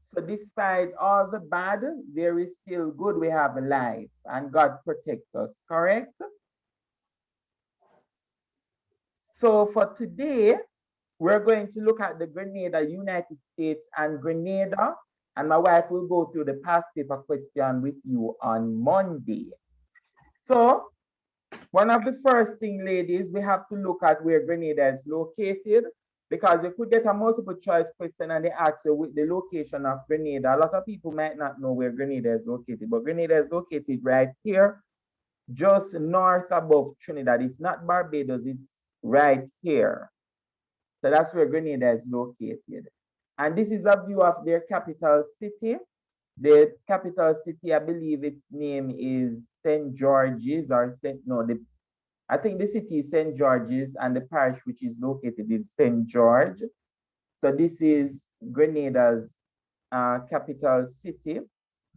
So despite all the bad, there is still good. We have life and God protect us, correct? So for today, we're going to look at the Grenada, United States and Grenada. And my wife will go through the past paper question with you on Monday. So one of the first thing, ladies, we have to look at where Grenada is located, because you could get a multiple choice question and they ask you with the location of Grenada. A lot of people might not know where Grenada is located, but Grenada is located right here, just north above Trinidad. It's not Barbados, it's right here. So that's where Grenada is located. And this is a view of their capital city. The capital city, I believe its name is St. George's or St. No, I think the city is St. George's and the parish which is located is St. George. So this is Grenada's capital city.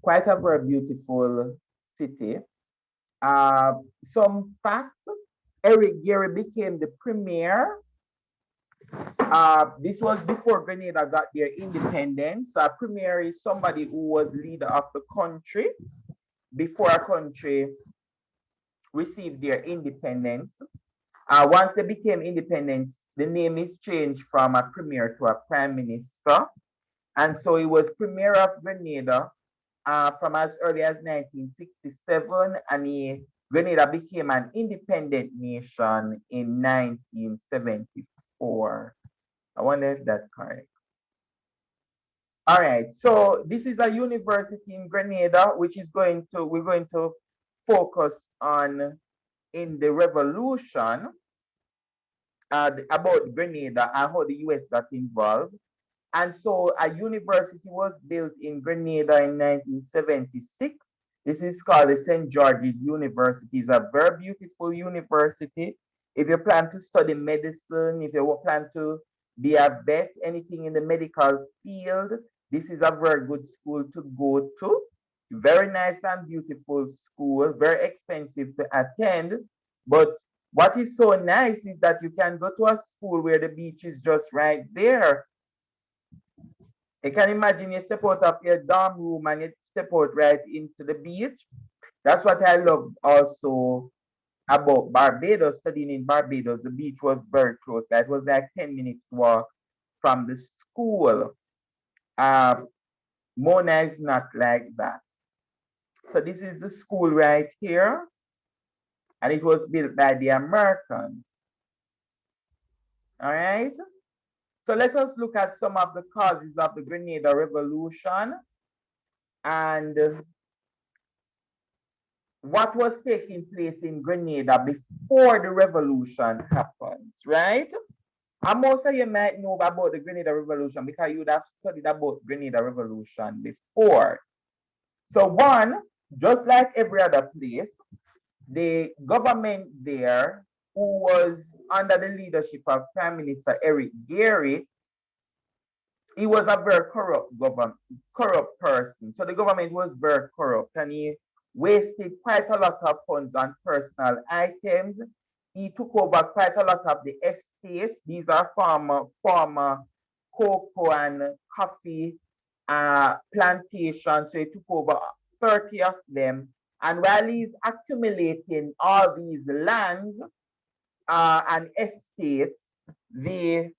Quite a very beautiful city. Some facts. Eric Gary became the premier. This was before Grenada got their independence. A premier is somebody who was leader of the country before a country received their independence. Once they became independent, the name is changed from a premier to a prime minister. And so he was premier of Grenada from as early as 1967, and Grenada became an independent nation in 1974. I wonder if that's correct. All right, so this is a university in Grenada, which is we're going to focus on in the revolution about Grenada and how the U.S. got involved. And so a university was built in Grenada in 1976. This is called the St. George's University. It's a very beautiful university. If you plan to study medicine, if you plan to be a vet, anything in the medical field, this is a very good school to go to. Very nice and beautiful school, very expensive to attend. But what is so nice is that you can go to a school where the beach is just right there. You can imagine you step out of your dorm room and you step out right into the beach. That's what I love also about Barbados, studying in Barbados. The beach was very close. That was like 10 minutes walk from the school. Mona is not like that. So this is the school right here. And it was built by the Americans. All right. So let us look at some of the causes of the Grenada Revolution and what was taking place in Grenada before the revolution happens, right? And most of you might know about the Grenada Revolution because you would have studied about Grenada Revolution before. So one, just like every other place, the government there, who was under the leadership of Prime Minister Eric Gary, he was a very corrupt person. So the government was very corrupt, and he wasted quite a lot of funds on personal items. He took over quite a lot of the estates. These are former cocoa and coffee plantations. So he took over 30 of them. And while he's accumulating all these lands and estates, the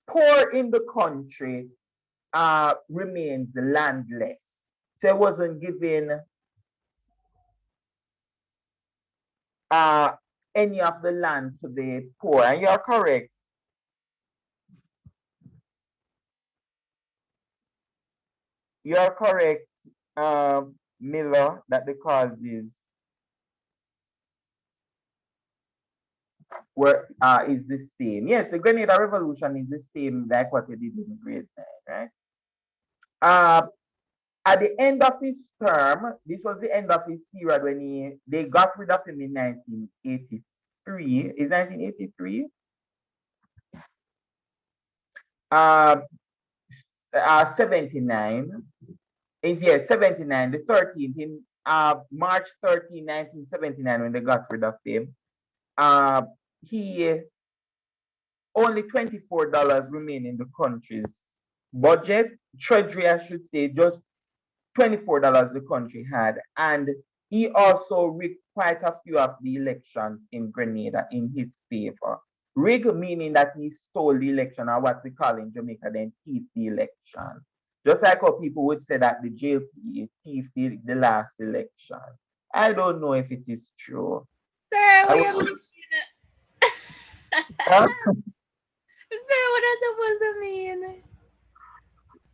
poor in the country remains landless. So it wasn't giving any of the land to the poor. And you're correct. You're correct, Miller, that the cause is the same. Yes, the Grenada Revolution is the same like what we did in grade 9, right? At the end of his term, this was the end of his period when they got rid of him in 1983. Is 1983? 79 is, yes, 79, the 13th, in March 13, 1979, when they got rid of him. He only $24 remain in the country's budget, treasury, I should say, just $24 the country had. And he also rigged quite a few of the elections in Grenada in his favor. Rig meaning that he stole the election, or what we call in Jamaica, then thief the election. Just like how people would say that the JP thief the last election. I don't know if it is true. Sir, I what would, you mean? huh? Sir, what is supposed to mean?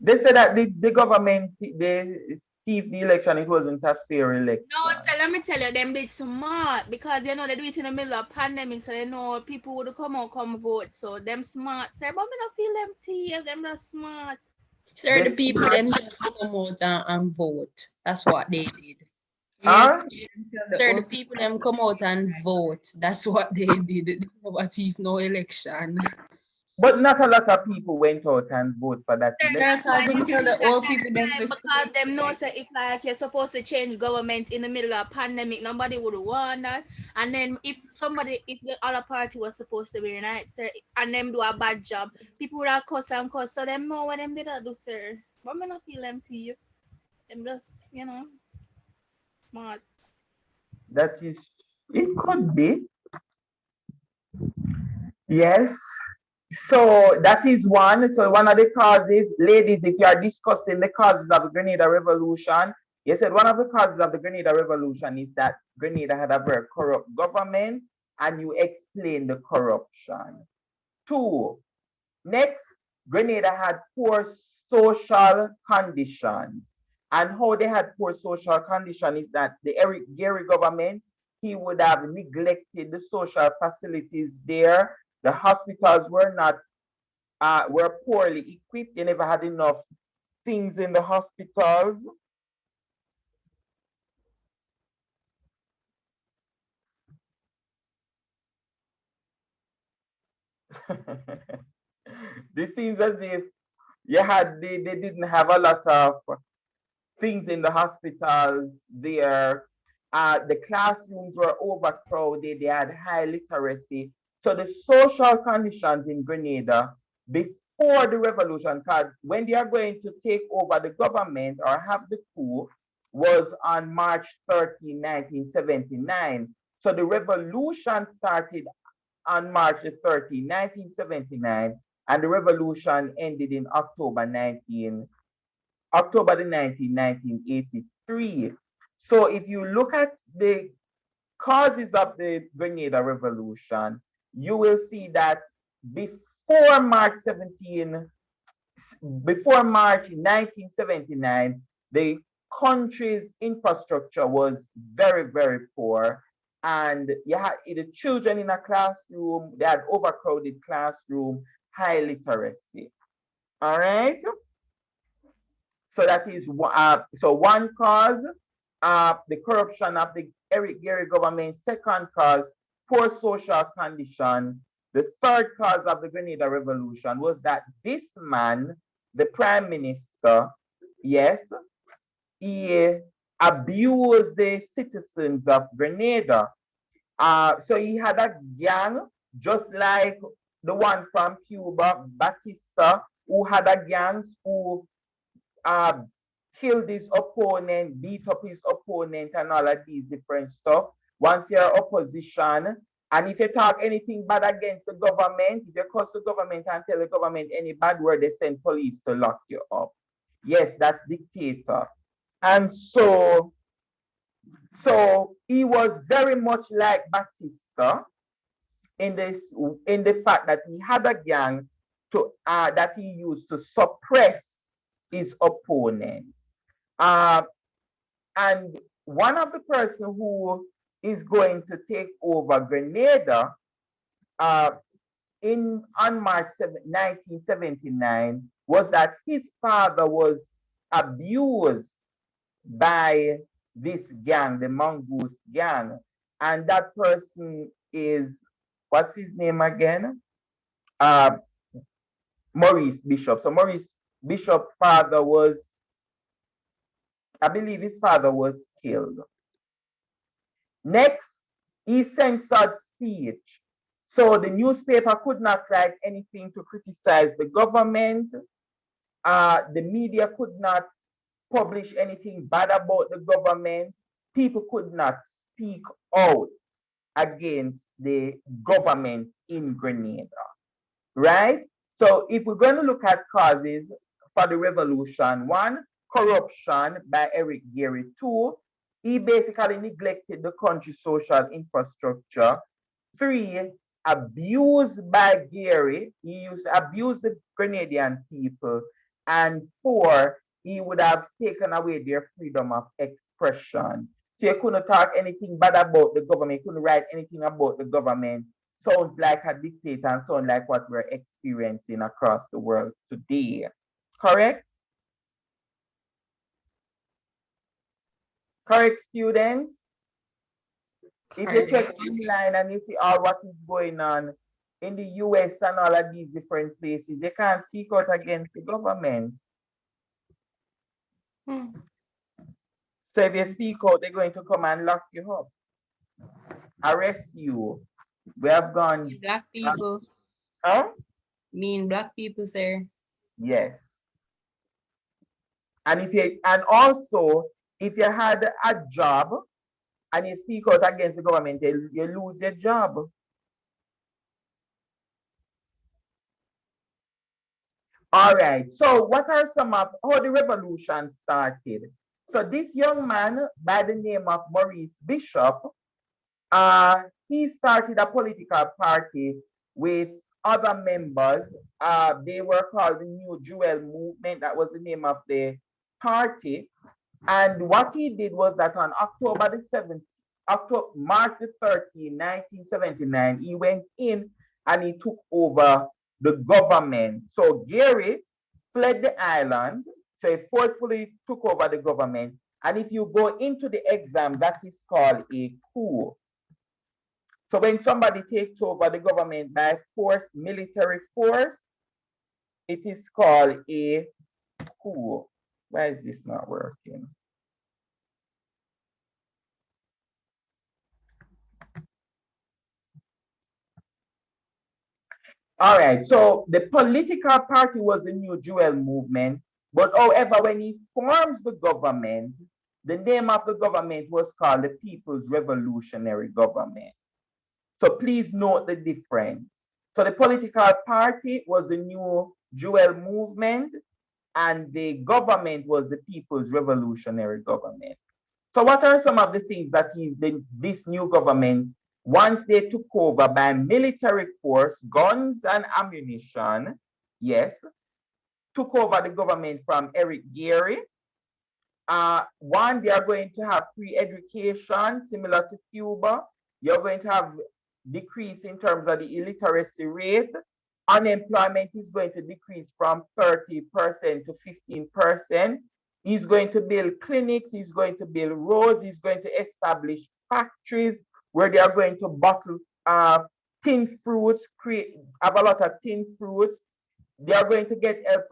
They said that the government they thief the election, it wasn't a fair No, election. so let me tell you, them bit smart because you know they do it in the middle of pandemic, so they know people would come vote. So them smart, sir, but me not feel them tea, them not smart. Sir, They the people smart, them just come out and vote. That's what they did. Yes, huh? sir, the people them come out and vote. That's what they did. They never achieved no election. But not a lot of people went out and vote for that Sir, Sir, that's election. why cause them them tell do the that old that people them time to because them know stay. say if like you're supposed to change government in the middle of pandemic, nobody would want that. And then if the other party was supposed to be right, sir, and them do a bad job, people would have cuss and cuss. So them know what them did do, sir. But me not feel them to you. Them just, smart. That is, it could be, yes. So that is one. So one of the causes, ladies, if you are discussing the causes of the Grenada Revolution, you said one of the causes of the Grenada Revolution is that Grenada had a very corrupt government, and you explain the corruption. Two, next, Grenada had poor social conditions. And how they had poor social conditions is that the Eric Gary government, he would have neglected the social facilities there. The hospitals were not were poorly equipped. They never had enough things in the hospitals. This seems as if they didn't have a lot of things in the hospitals there. The classrooms were overcrowded. They had high literacy. So the social conditions in Grenada before the revolution, because when they are going to take over the government or have the coup, was on March 13, 1979. So the revolution started on March 13, 1979, and the revolution ended in October 19, 1983. So if you look at the causes of the Grenada Revolution, you will see that before before March 1979, the country's infrastructure was very, very poor. And you had the children in a classroom, they had overcrowded classroom, high literacy. All right. So that is so one cause, the corruption of the Eric Gary government. Second cause, poor social condition. The third cause of the Grenada Revolution was that this man, the prime minister, yes, he abused the citizens of Grenada. So he had a gang, just like the one from Cuba, Batista, who had a gang who uh, killed his opponent, beat up his opponent, and all of these different stuff. Once you're opposition, and if you talk anything bad against the government, if you curse the government and tell the government any bad word, they send police to lock you up. Yes, that's dictator. And so he was very much like Batista in this in the fact that he had a gang that he used to suppress his opponents. Uh, and one of the person who is going to take over Grenada uh, in on March 1979 was that his father was abused by this gang, the Mongoose gang, and that person is what's his name again? Uh, Maurice Bishop. So Maurice Bishop's father was, I believe, his father was killed. Next, he censored speech. So the newspaper could not write anything to criticize the government. The media could not publish anything bad about the government. People could not speak out against the government in Grenada, right? So if we're going to look at causes for the revolution, one, corruption by Eric Gary. Two, he basically neglected the country's social infrastructure. Three, abuse by Gary. He used to abuse the Grenadian people. And four, he would have taken away their freedom of expression. So you couldn't talk anything bad about the government, you couldn't write anything about the government. Sounds like a dictator and sounds like what we're experiencing across the world today. Correct? Correct, students? If you check online and you see all what is going on in the US and all of these different places, they can't speak out against the government. So if you speak out, they're going to come and lock you up, arrest you. We have gone. Black people. Huh? Mean black people, sir. Yes. And also, if you had a job and you speak out against the government, you lose your job. All right. So what are some of how the revolution started? So this young man by the name of Maurice Bishop, he started a political party with other members. They were called the New Jewel Movement. That was the name of the party. And what he did was that on October the 7th, March the 13th, 1979, he went in and he took over the government. So Gary fled the island, so he forcefully took over the government. And if you go into the exam, that is called a coup. So when somebody takes over the government by force, military force, it is called a coup. Why is this not working? All right, so the political party was the New Jewel Movement, but however, when he forms the government, the name of the government was called the People's Revolutionary Government. So please note the difference. So the political party was the New Jewel Movement, and the government was the People's Revolutionary Government. So what are some of the things that this new government, once they took over by military force, guns and ammunition, yes, took over the government from Eric Gary. One, they are going to have free education, similar to Cuba. You're going to have decrease in terms of the illiteracy rate. Unemployment is going to decrease from 30% to 15%. He's going to build clinics, he's going to build roads, he's going to establish factories where they are going to bottle tin fruits, have a lot of tin fruits. They are going to get help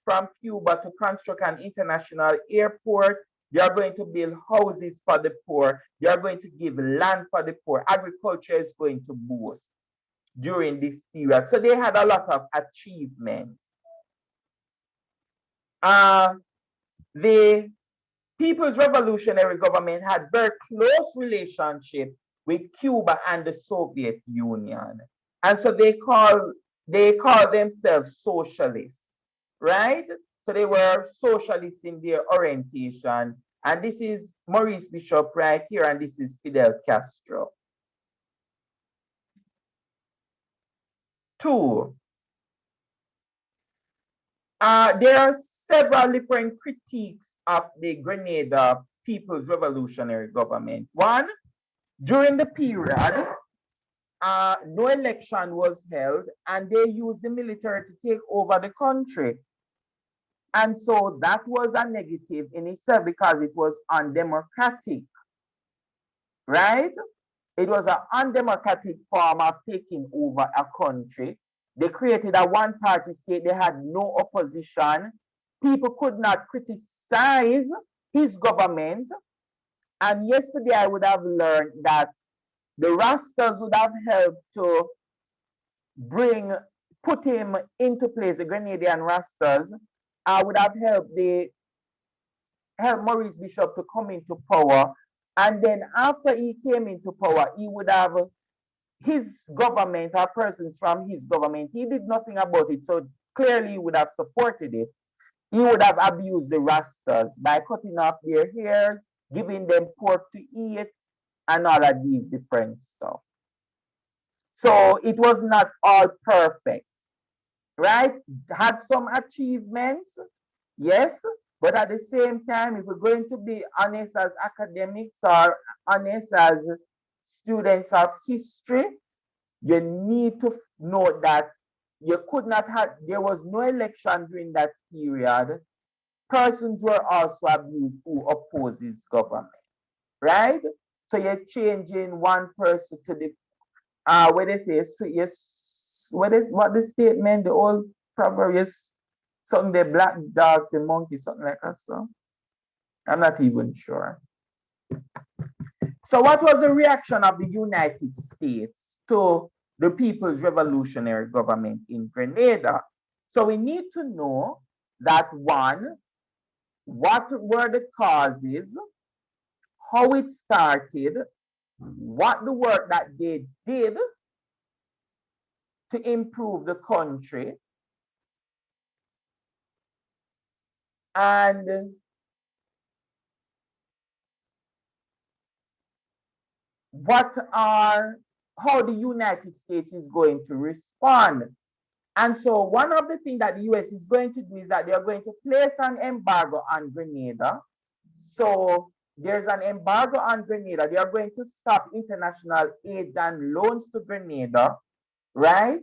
from Cuba to construct an international airport. They are going to build houses for the poor. They are going to give land for the poor. Agriculture is going to boost during this period. So they had a lot of achievements. The People's Revolutionary Government had very close relationship with Cuba and the Soviet Union. And so they call themselves socialists, right? So they were socialists in their orientation. And this is Maurice Bishop right here, and this is Fidel Castro. Two, there are several different critiques of the Grenada People's Revolutionary Government. One, during the period, no election was held, and they used the military to take over the country. And so that was a negative in itself because it was undemocratic, right? It was an undemocratic form of taking over a country. They created a one-party state. They had no opposition. People could not criticize his government. And yesterday I would have learned that the Rastas would have helped to put him into place, the Grenadian Rastas, would have helped Maurice Bishop to come into power. And then after he came into power, he would have his government or persons from his government, he did nothing about it. So clearly he would have supported it. He would have abused the Rastas by cutting off their hairs, giving them pork to eat, and all of these different stuff. So it was not all perfect, right? Had some achievements, yes, but at the same time, if we're going to be honest as academics or honest as students of history, you need to know that you could not have, there was no election during that period. Persons were also abused who opposes government, right? So you're changing one person to the, what they say, yes, what the statement, the old proverb is, something the black dog, the monkey, something like that, so I'm not even sure. So what was the reaction of the United States to the People's Revolutionary Government in Grenada? So we need to know that, one, what were the causes, how it started, what the work that they did to improve the country, and how the United States is going to respond. And so one of the things that the US is going to do is that they are going to place an embargo on Grenada. So there's an embargo on Grenada. They are going to stop international aids and loans to Grenada, right?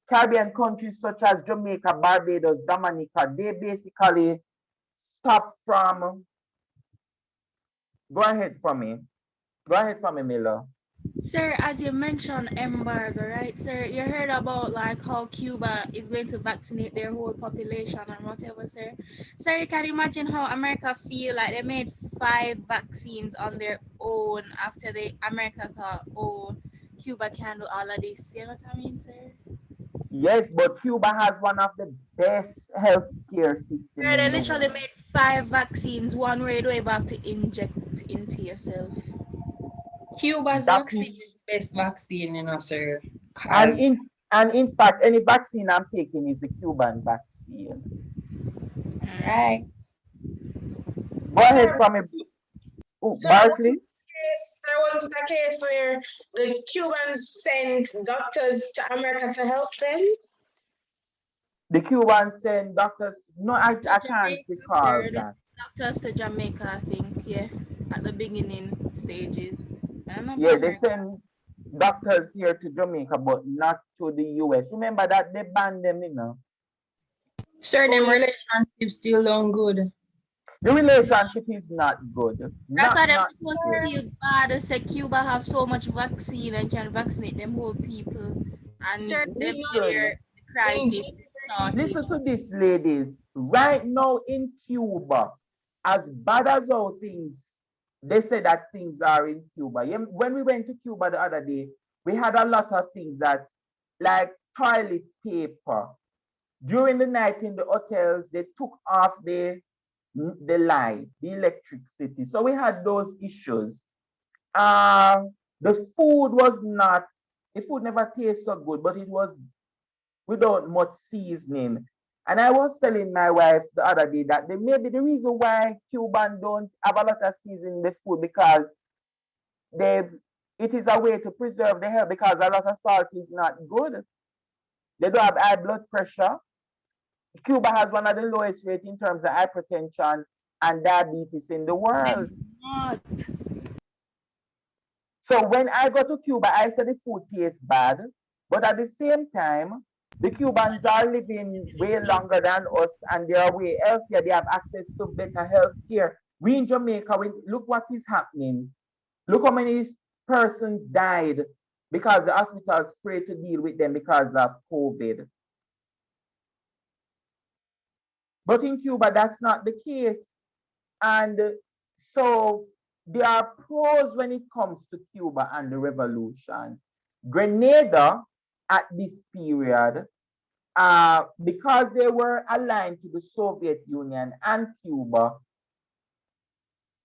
Caribbean countries such as Jamaica, Barbados, Dominica, they basically stop from, go ahead for me, Miller. Sir, as you mentioned embargo, right, sir? You heard about like how Cuba is going to vaccinate their whole population and whatever, sir. Sir, you can imagine how America feel like they made 5 vaccines on their own after America thought, oh, Cuba can do all of this. You know what I mean, sir? Yes, but Cuba has one of the best healthcare systems Sir, in they the literally world. made 5 vaccines, one where you don't even have to inject into yourself. Cuba's That vaccine is, is the best vaccine, sir. and 'Cause in fact, any vaccine I'm taking is the Cuban vaccine. that's right. Go ahead Sir, from me, sir, Barkley. was the case where the Cubans sent doctors to America to help them? The Cubans send doctors. No, I To can't Jamaica, recall sir. They that. sent us to Jamaica, I think, yeah, at the beginning stages. I don't know Yeah, about they America. send doctors here to Jamaica, but not to the US. Remember that they banned them, Sir, them relationships still don't good. The relationship is not good. That's why they're Not supposed to good. feel bad. They say Cuba have so much vaccine and can vaccinate them whole people, and Sir, them Listen, their crisis shortage. listen to this, ladies. Right now in Cuba, as bad as all things, they say that things are in Cuba. When we went to Cuba the other day, we had a lot of things that, like toilet paper. During the night in the hotels, they took off the light, the electricity. So we had those issues. The food was not, the food never tastes so good, but it was without much seasoning. And I was telling my wife the other day that maybe the reason why Cuban don't have a lot of seasoning in the food because they it is a way to preserve the health because a lot of salt is not good. They don't have high blood pressure. Cuba has one of the lowest rates in terms of hypertension and diabetes in the world. Not. So when I go to Cuba, I say the food tastes bad, but at the same time, the Cubans are living way longer than us and they are way healthier. They have access to better health care. We in Jamaica, look what is happening. Look how many persons died because the hospitals afraid to deal with them because of COVID. But in Cuba, that's not the case. And so there are pros when it comes to Cuba and the revolution. Grenada at this period because they were aligned to the Soviet Union and Cuba,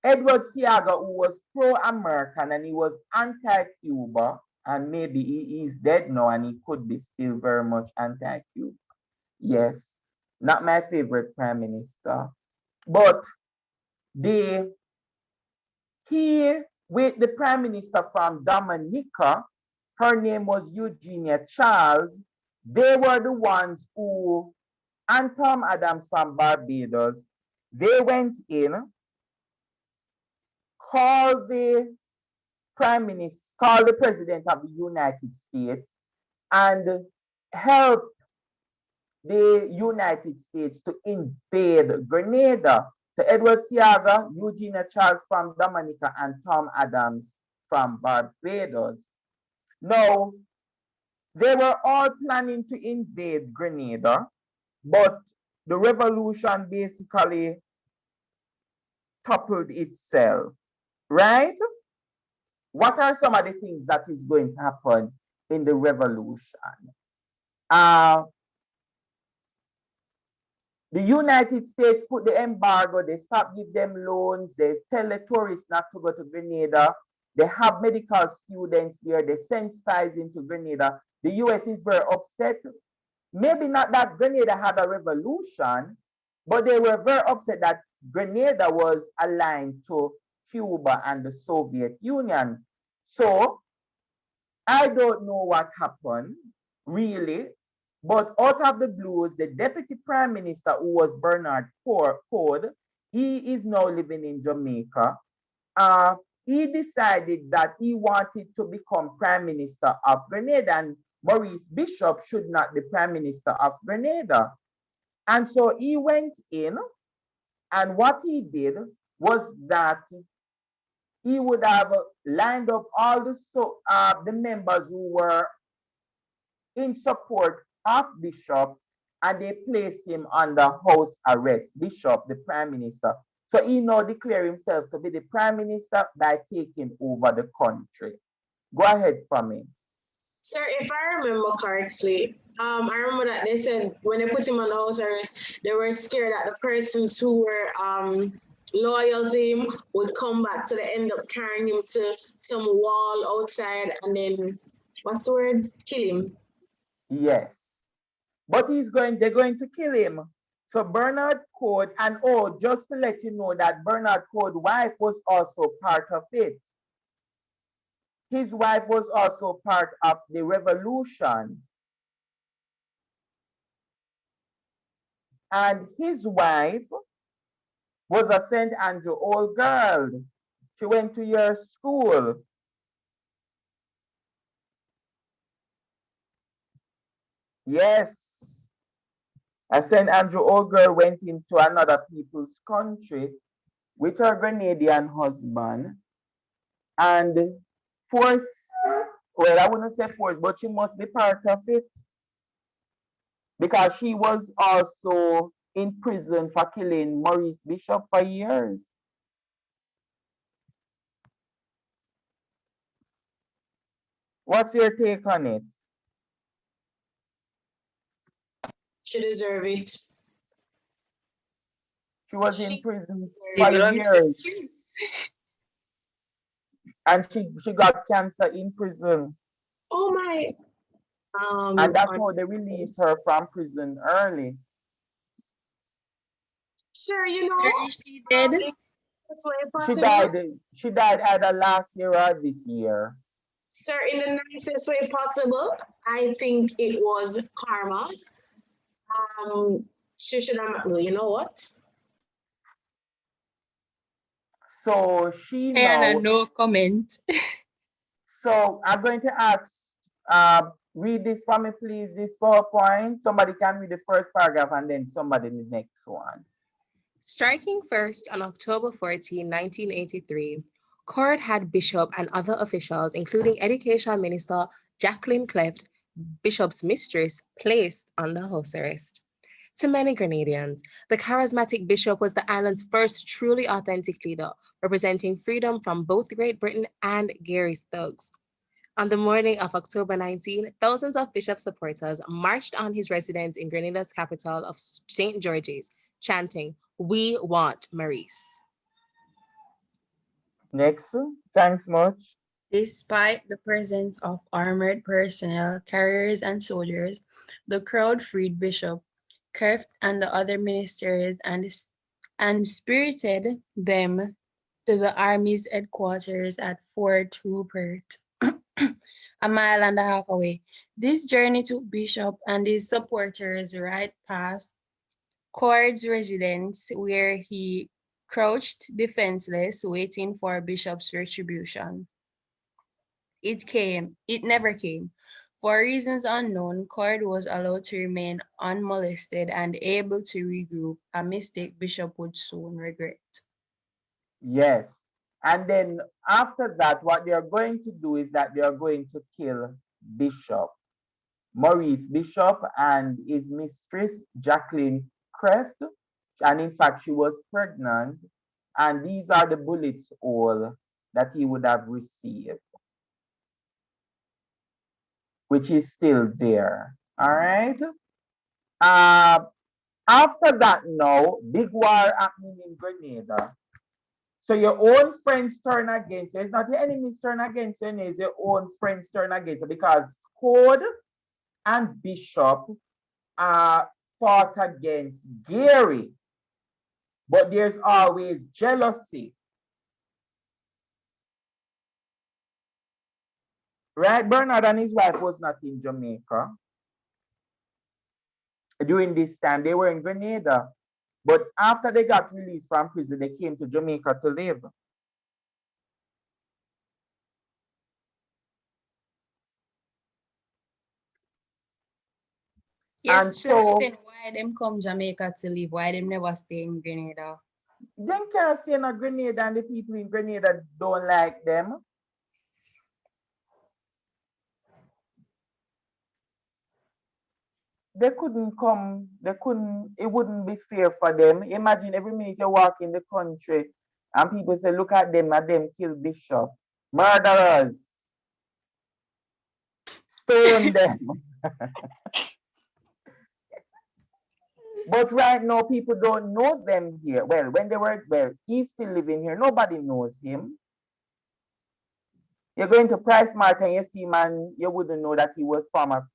Edward Seaga, who was pro-American and he was anti-Cuba, and maybe he is dead now and he could be still very much anti-Cuba. Yes, not my favorite prime minister. But he with the prime minister from Dominica, her name was Eugenia Charles. They were the ones who, and Tom Adams from Barbados, they went in, called the prime minister, called the president of the United States, and helped the United States to invade Grenada. So Edward Seaga, Eugenia Charles from Dominica, and Tom Adams from Barbados. Now, they were all planning to invade Grenada, but the revolution basically toppled itself, right? What are some of the things that is going to happen in the revolution? The United States put the embargo, they stopped giving them loans, they tell the tourists not to go to Grenada, they have medical students there, they send spies into Grenada. The US is very upset. Maybe not that Grenada had a revolution, but they were very upset that Grenada was aligned to Cuba and the Soviet Union. So I don't know what happened, really. But out of the blues, the deputy prime minister, who was Bernard Ford, he is now living in Jamaica. He decided that he wanted to become prime minister of Grenada, and Maurice Bishop should not be prime minister of Grenada. And so he went in, and what he did was that he would have lined up all the members who were in support of Bishop, and they placed him under house arrest. Bishop, the prime minister. So he now declared himself to be the prime minister by taking over the country. Go ahead, Fami. Sir, if I remember correctly, I remember that they said when they put him on house arrest, they were scared that the persons who were loyal to him would come back, so they end up carrying him to some wall outside and then, what's the word? Kill him. Yes. But they're going to kill him. So Bernard Code, and just to let you know that Bernard Code's wife was also part of it. His wife was also part of the revolution. And his wife was a St. Andrew old girl. She went to your school. Yes. A St. Andrew old girl went into another people's country with her Grenadian husband and force, well, I wouldn't say force, but she must be part of it because she was also in prison for killing Maurice Bishop for years. What's your take on it? She deserve it. She was in prison They for belong to the years. streets. And she got cancer in prison. Oh my. And that's how they released her from prison early. Sir, you know, She did. She died either last year or this year. Sir, in the nicest way possible, I think it was karma. She should have, well, you know what? So she And no comment. So I'm going to ask, read this for me, please, this PowerPoint. Somebody can read the first paragraph and then somebody the next one. Striking first on October 14, 1983, court had Bishop and other officials, including Education Minister Jacqueline Cleft, Bishop's mistress, placed under house arrest. To many Grenadians, the charismatic Bishop was the island's first truly authentic leader, representing freedom from both Great Britain and Gary's thugs. On the morning of October 19, thousands of Bishop supporters marched on his residence in Grenada's capital of St. George's, chanting, "We want Maurice." Next. Thanks much. Despite the presence of armored personnel, carriers, and soldiers, the crowd freed Bishop Kreft and the other ministers and spirited them to the army's headquarters at Fort Rupert, a mile and a half away. This journey took Bishop and his supporters right past Cord's residence, where he crouched defenseless, waiting for Bishop's retribution. It never came. For reasons unknown, Cord was allowed to remain unmolested and able to regroup, a mistake Bishop would soon regret. Yes. And then after that, what they are going to do is that they are going to kill Bishop, Maurice Bishop, and his mistress, Jacqueline Creft. And in fact, she was pregnant. And these are the bullets all that he would have received, which is still there. All right. After that, now, big war happening in Grenada. So your own friends turn against you. It's not the enemies turn against you, it's your own friends turn against you, because Code and Bishop fought against Gary. But there's always jealousy. Right? Bernard and his wife was not in Jamaica during this time. They were in Grenada. But after they got released from prison, they came to Jamaica to live. Yes, And so she's so saying why them come Jamaica to live, why them never stay in Grenada. them can't stay in Grenada, and the people in Grenada don't like them. They couldn't come, it wouldn't be fair for them. Imagine every minute you walk in the country and people say, look at them, and them kill Bishop. Murderers. Stone them. But right now, people don't know them here. Well, he's still living here. Nobody knows him. You're going to Price Mart and you see man, you wouldn't know that he was former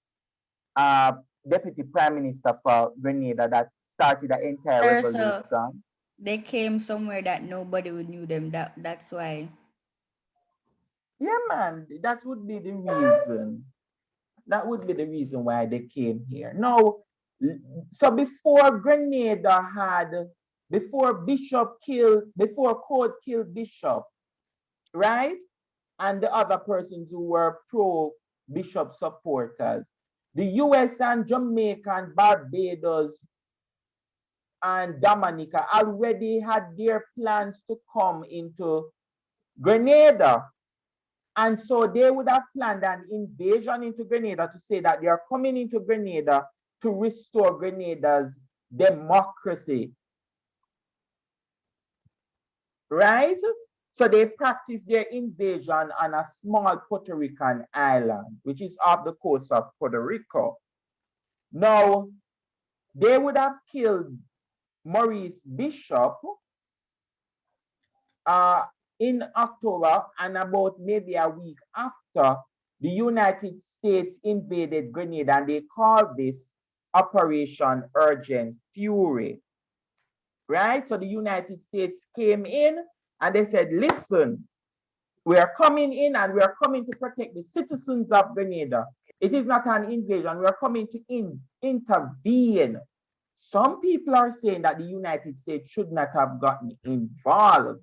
deputy prime minister for Grenada that started the entire Sir, so revolution. they came somewhere that nobody would knew them. That's why. Yeah, man, that would be the reason. That would be the reason why they came here. Now, so before Code killed Bishop, right? And the other persons who were pro-Bishop supporters, the US and Jamaica and Barbados and Dominica already had their plans to come into Grenada. And so they would have planned an invasion into Grenada to say that they are coming into Grenada to restore Grenada's democracy. Right? So they practiced their invasion on a small Puerto Rican island, which is off the coast of Puerto Rico. Now, they would have killed Maurice Bishop in October, and about maybe a week after, the United States invaded Grenada, and they called this Operation Urgent Fury. Right? So the United States came in and they said, listen, we are coming in and we are coming to protect the citizens of Grenada. It is not an invasion. We are coming to intervene. Some people are saying that the United States should not have gotten involved.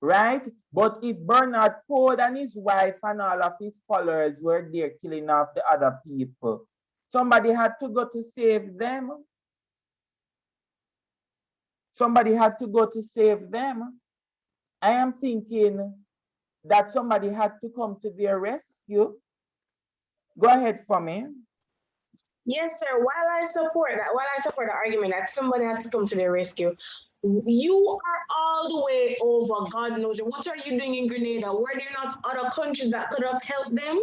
Right? But if Bernard Ford and his wife and all of his followers were there killing off the other people, somebody had to go to save them. Somebody had to go to save them. I am thinking that somebody had to come to their rescue. Go ahead for me. Yes, sir. While I support the argument that somebody has to come to their rescue, You are all the way over, God knows. What are you doing in Grenada? Were there not other countries that could have helped them?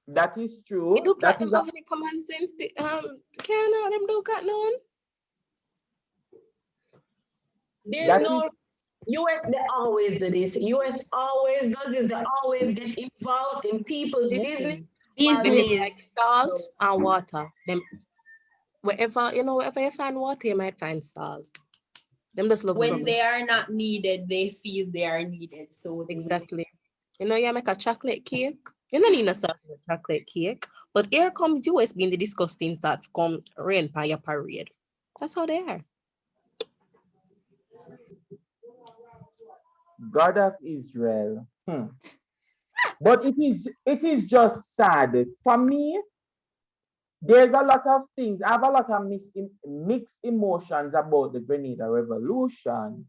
That is It true. look like That them is a, have any common sense. Can't them do got none. There's that is no US, they always do this. US always does this. They always get involved in people's business. Listen, them is Business. like salt and water. Them wherever wherever you find water, you might find salt. Them just love When trouble. they are not needed, they feel they are needed. So Exactly. You make a chocolate cake. You don't need no salt in a chocolate cake. But here comes US being the disgusting start to come rain by your parade. That's how they are. God of Israel. But it is just sad. For me, there's a lot of things. I have a lot of mixed emotions about the Grenada Revolution.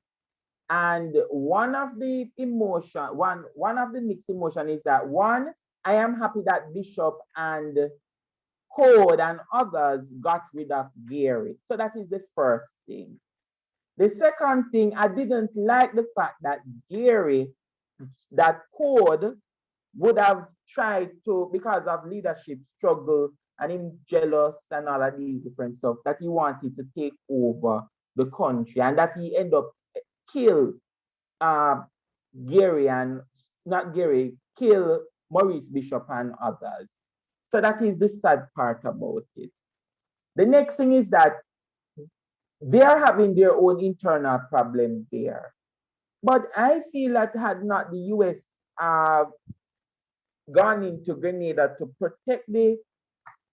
And one of the mixed emotion is that one, I am happy that Bishop and Code and others got rid of Gary. So that is the first thing. The second thing, I didn't like the fact that that Code would have tried to, because of leadership struggle and him jealous and all of these different stuff, that he wanted to take over the country and that he ended up kill Gary and not Gary, kill Maurice Bishop and others. So that is the sad part about it. The next thing is that they are having their own internal problem there. But I feel that had not the US gone into Grenada to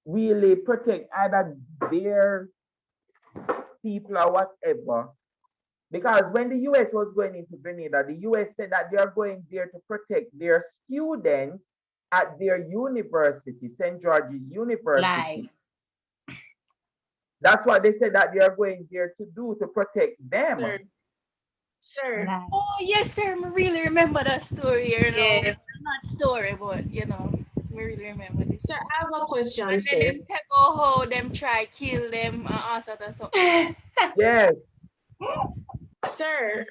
really protect either their people or whatever. Because when the US was going into Grenada, the US said that they are going there to protect their students at their university, St. George's University. lie. That's what they said that they are going there to do, to protect them. Sir, Lie. Oh yes, sir. I really remember that story. Yeah. Not story, but I really remember this. sir, I have a question, And sir. then them take out how them try kill them and all sort of stuff. Yes, Sir,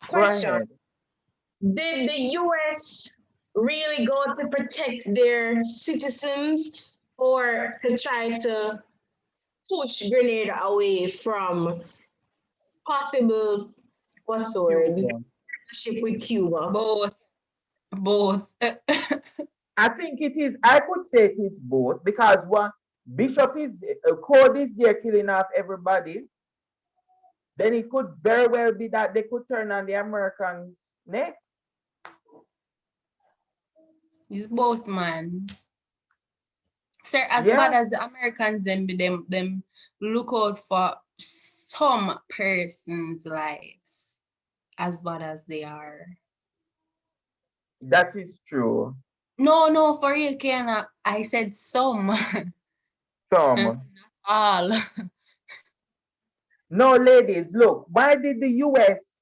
go question. ahead. Did the US really go to protect their citizens or to try to push Grenada away from possible, what's the word, Cuba. partnership with Cuba? Both. I think it is, I could say it is both because one, Bishop is, Code is there killing off everybody. Then it could very well be that they could turn on the Americans next. It's both, man. Sir, as Yeah. bad as the Americans them look out for some person's lives, as bad as they are. That is true. No, for real, Kiana. I said some, Some. all. No, ladies, look, why did the US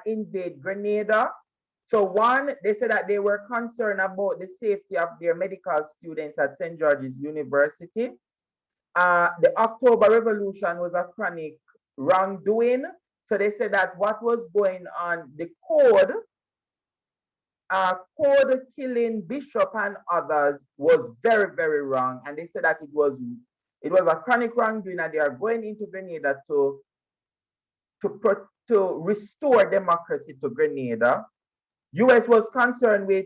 invade Grenada? So one, they said that they were concerned about the safety of their medical students at St. George's University. The October Revolution was a chronic wrongdoing. So they said that what was going on, the Code killing Bishop and others was very, very wrong. And they said that it was a chronic wrongdoing and they are going into Grenada to restore democracy to Grenada. US was concerned with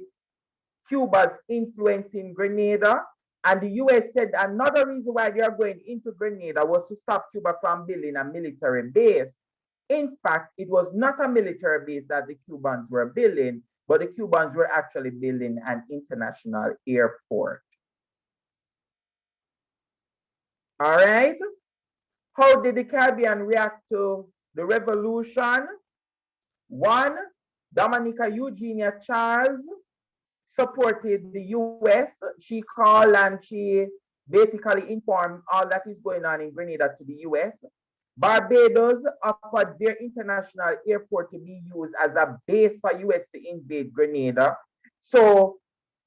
Cuba's influence in Grenada. And the US said another reason why they are going into Grenada was to stop Cuba from building a military base. In fact, it was not a military base that the Cubans were building, but the Cubans were actually building an international airport. All right. How did the Caribbean react to the revolution? One, Dominica Eugenia Charles supported the US. She called and she basically informed all that is going on in Grenada to the US. Barbados offered their international airport to be used as a base for US to invade Grenada. So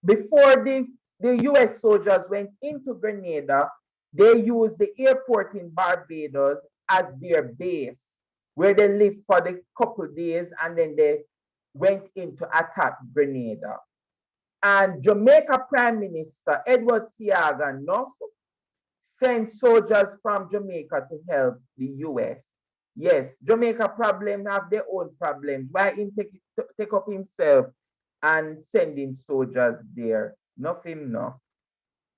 before the US soldiers went into Grenada, they used the airport in Barbados as their base. where they lived for the couple days and then they went in to attack Grenada. And Jamaica Prime Minister Edward Seaga North sent soldiers from Jamaica to help the U.S. Yes, Jamaica problem have their own problems. Why him take up himself and sending soldiers there? Nothing enough.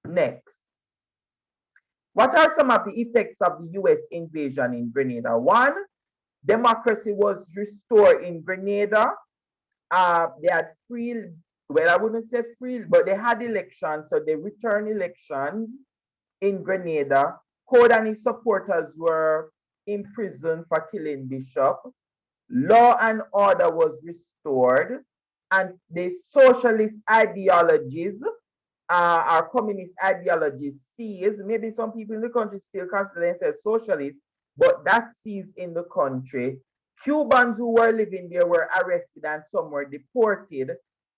Next. What are some of the effects of the U.S. invasion in Grenada? One, democracy was restored in Grenada. They had free, well, I wouldn't say free, but they had elections, so they returned elections in Grenada. Code and his supporters were imprisoned for killing Bishop. Law and order was restored, and the socialist ideologies, our communist ideologies ceased. Maybe some people in the country still consider themselves socialists, but that ceased in the country. Cubans who were living there were arrested and some were deported.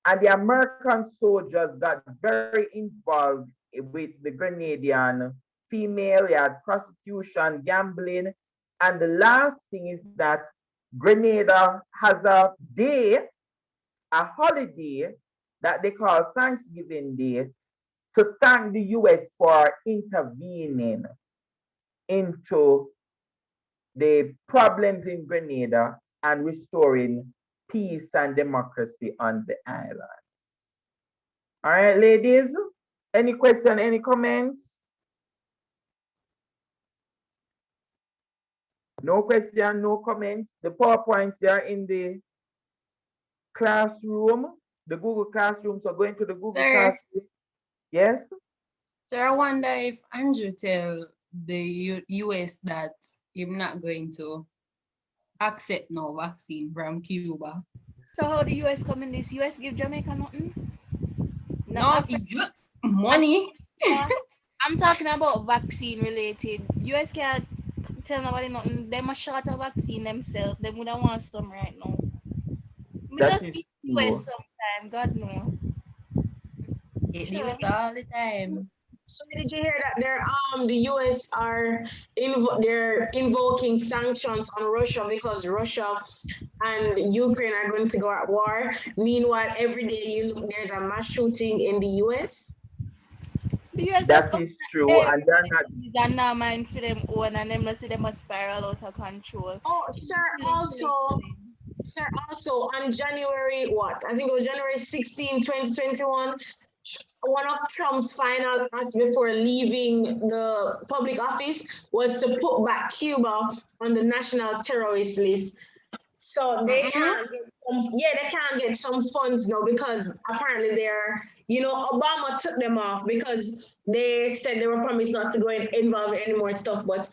And the American soldiers got very involved with the Grenadian female. They had prostitution, gambling. And the last thing is that Grenada has a day, a holiday that they call Thanksgiving Day, to thank the US for intervening into the problems in Grenada and restoring peace and democracy on the island. All right, ladies, any question, any comments? No question, no comments. The PowerPoints are in the classroom, the Google Classroom. So go into the Google Classroom. Yes? So I wonder if Andrew tell the US that I'm not going to accept no vaccine from Cuba. So how the US come in this? US give Jamaica nothing? No, money. I'm talking about vaccine related. US can't tell nobody nothing. They must shot a vaccine themselves. They wouldn't want some right now. We That just is eat true. US sometime, God knows. It US all the time. So did you hear that the US are they're invoking sanctions on Russia because Russia and Ukraine are going to go at war. Meanwhile, every day you look, there's a mass shooting in the US. The US That is true, and they're not. They're not mind for them own, and them see them a spiral out of control. Oh, sir, also on January, what? I think it was January 16, 2021, one of Trump's final acts before leaving the public office was to put back Cuba on the national terrorist list. So they can't get some funds now because apparently Obama took them off because they said they were promised not to go involved in any more stuff, but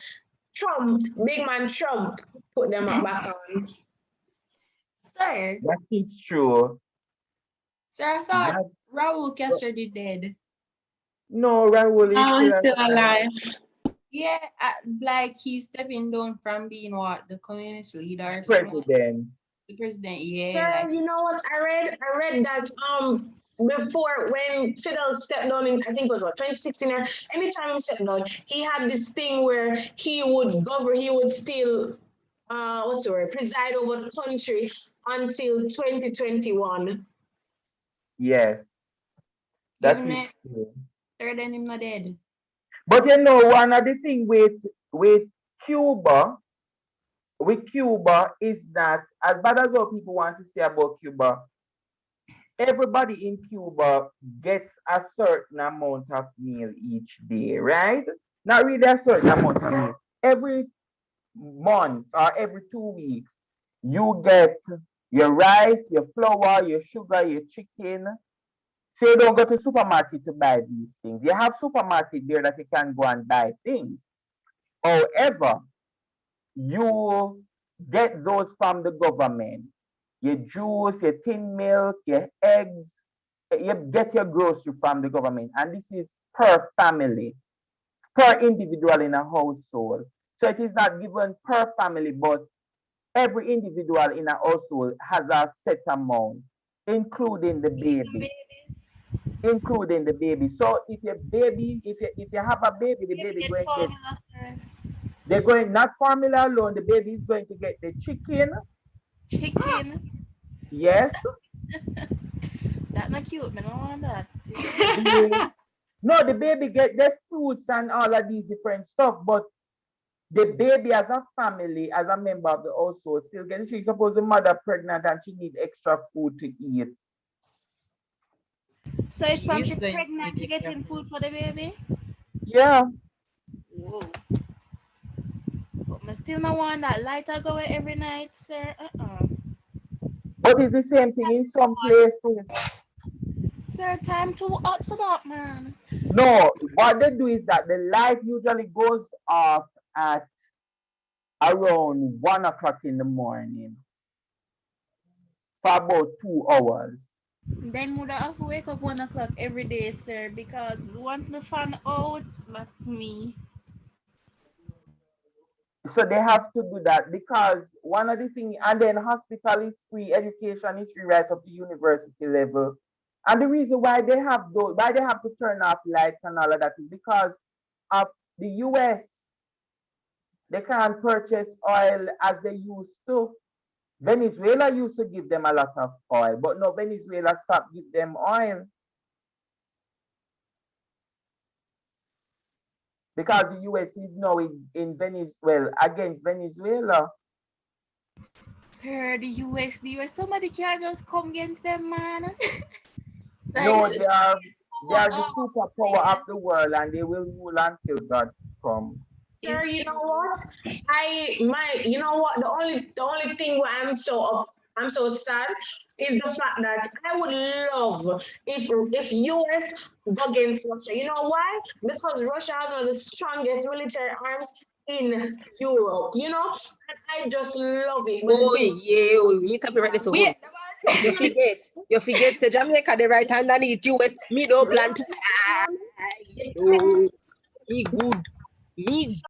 big man Trump put them back on. Sir. That is true. Sir, I thought Raul Castro did dead. No, Raul is still alive. Yeah, like he's stepping down from being the communist leader. President. The president, yeah. Sir, like, you know what? I read that before when Fidel stepped down in I think it was 2016 or anytime he stepped down, he had this thing where he would still preside over the country until 2021. Yes. That is true. Third and him not dead. But you know, one of the things with Cuba is that as bad as what people want to say about Cuba, everybody in Cuba gets a certain amount of meal each day, right? Not really a certain amount of meal. Every month or every 2 weeks, you get your rice, your flour, your sugar, your chicken. So you don't go to supermarket to buy these things. You have supermarket there that you can go and buy things. However, you get those from the government. Your juice, your tin milk, your eggs, you get your grocery from the government. And this is per family, per individual in a household. So it is not given per family, but every individual in a household has a set amount, including the baby. Including the baby. So if you have a baby, the baby going to get They're going, not formula alone, the baby is going to get the chicken. Chicken. Yes. That's not cute, man. I don't want that. No, the baby get the fruits and all of these different stuff, but the baby as a family, as a member of the household, still getting chicken. Suppose the mother pregnant and she need extra food to eat. So it's from He's she going to pregnant be to getting careful. food for the baby? Yeah. Whoa. But I still not want that lighter go away every night, sir. But it's the same thing in some places. Sir, time too hot for that, man. No, what they do is that the light usually goes off at around 1 o'clock in the morning for about 2 hours. Then would I have to wake up 1 o'clock every day, sir, because once the fan out, that's me. So they have to do that because one of the things, and then hospital is free, education is free right up to university level. And the reason why they have those, why they have to turn off lights and all of that is because of the US. They can't purchase oil as they used to. Venezuela used to give them a lot of oil, but no, Venezuela stopped give them oil. Because the US is now in Venezuela, against Venezuela. Sir, the US, somebody can't just come against them, man. No, they are the superpower of the world and they will rule until God comes. Sir, you know what? You know what? The only thing where I'm so sad is the fact that I would love if US go against Russia. You know why? Because Russia has one of the strongest military arms in Europe. You know, and I just love it. But the Oh, thing, yeah, we copyright this. Wait, you forget, say Jamaica, the right underneath US, me don't plan to. Oh, me good. Me